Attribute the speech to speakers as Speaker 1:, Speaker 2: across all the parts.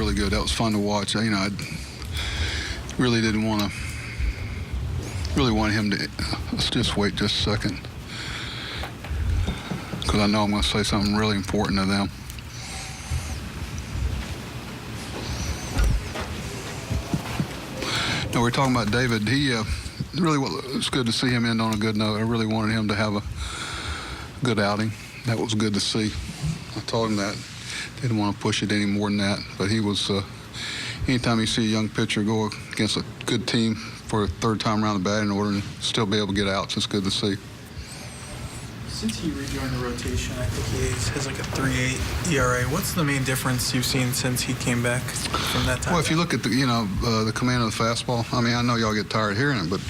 Speaker 1: really good. That was fun to watch. You know, I really didn't want to. Really want him to. Let's just wait just a second, because I know I'm going to say something really important to them. No, we're talking about David. He really, it's good to see him end on a good note. I really wanted him to have a good outing. That was good to see. I told him that. Didn't want to push it any more than that. But he was, anytime you see a young pitcher go against a good team for a third time around the batting order and still be able to get outs, it's good to see.
Speaker 2: Since he rejoined the rotation, I think he has like a 3.8 ERA. What's the main difference you've seen since he came back from that time?
Speaker 1: Well, if you look at the, the command of the fastball, I mean, I know y'all get tired of hearing it, but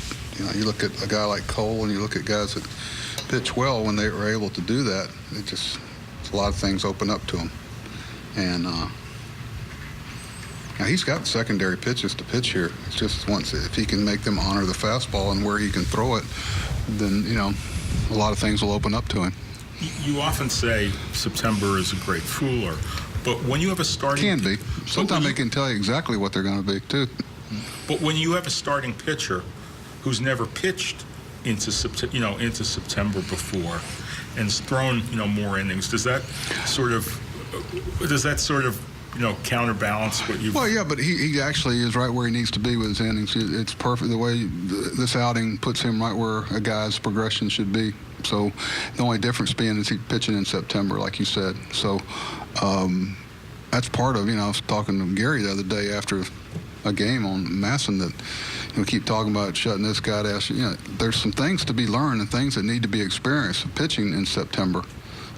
Speaker 1: you look at a guy like Cole and you look at guys that pitch well when they were able to do that. A lot of things open up to him, and now he's got secondary pitches to pitch here. It's just once if he can make them honor the fastball and where he can throw it, then a lot of things will open up to him.
Speaker 3: You often say September is a great fooler, but when you have a starting...
Speaker 1: Can be. Sometimes they can tell you exactly what they're going to be, too.
Speaker 3: But when you have a starting pitcher who's never pitched into September before and has thrown, more innings, does that sort of counterbalance what you...
Speaker 1: Well, yeah, but he actually is right where he needs to be with his innings. It's perfect. The way this outing puts him right where a guy's progression should be. So the only difference being is he's pitching in September, like you said. So that's part of, I was talking to Gary the other day after a game on Masson that we keep talking about shutting this guy down. There's some things to be learned and things that need to be experienced pitching in September.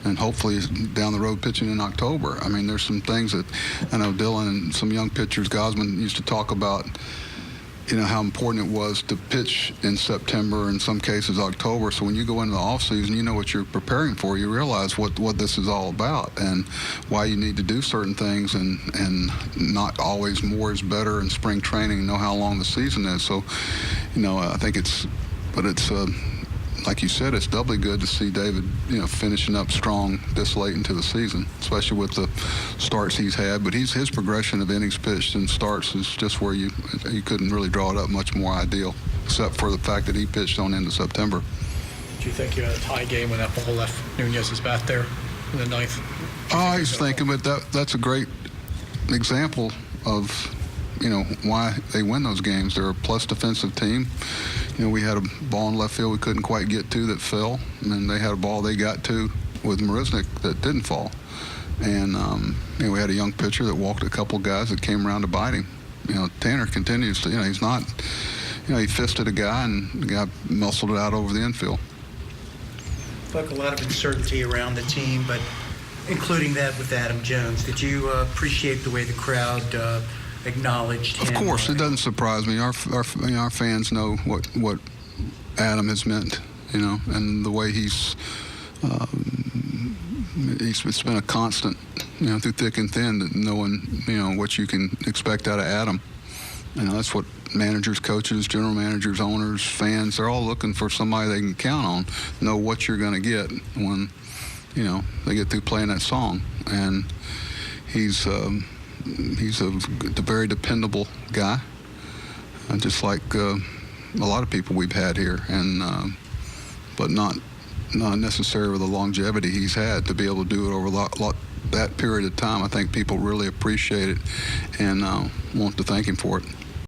Speaker 1: And hopefully down the road pitching in October. I mean, there's some things that I know Dylan and some young pitchers, Gosman used to talk about, how important it was to pitch in September, in some cases October. So when you go into the off season, you know what you're preparing for. You realize what this is all about and why you need to do certain things, and not always more is better in spring training, know how long the season is. So, I think it's like you said, it's doubly good to see David, finishing up strong this late into the season, especially with the starts he's had. But his progression of innings pitched and starts is just where you couldn't really draw it up much more ideal, except for the fact that he pitched on into September.
Speaker 4: Do you think you had a tie game when that ball left Nunez's bat there in the ninth?
Speaker 1: I was thinking, but that's a great example of why they win those games. They're a plus defensive team. We had a ball in left field we couldn't quite get to that fell, and then they had a ball they got to with Marisnik that didn't fall. And we had a young pitcher that walked a couple guys that came around to bite him. Tanner continues to, he's not, he fisted a guy and the guy muscled it out over the infield.
Speaker 5: Buck, a lot of uncertainty around the team, but including that with Adam Jones. Did you appreciate the way the crowd acknowledged him?
Speaker 1: Of course, it doesn't surprise me. Our fans know what Adam has meant, and the way it's been a constant, through thick and thin, that knowing, what you can expect out of Adam. That's what managers, coaches, general managers, owners, fans, they're all looking for somebody they can count on, know what you're going to get when, they get through playing that song. And he's a very dependable guy, just like a lot of people we've had here, and but not necessarily with the longevity he's had to be able to do it over that period of time. I think people really appreciate it and want to thank him for it.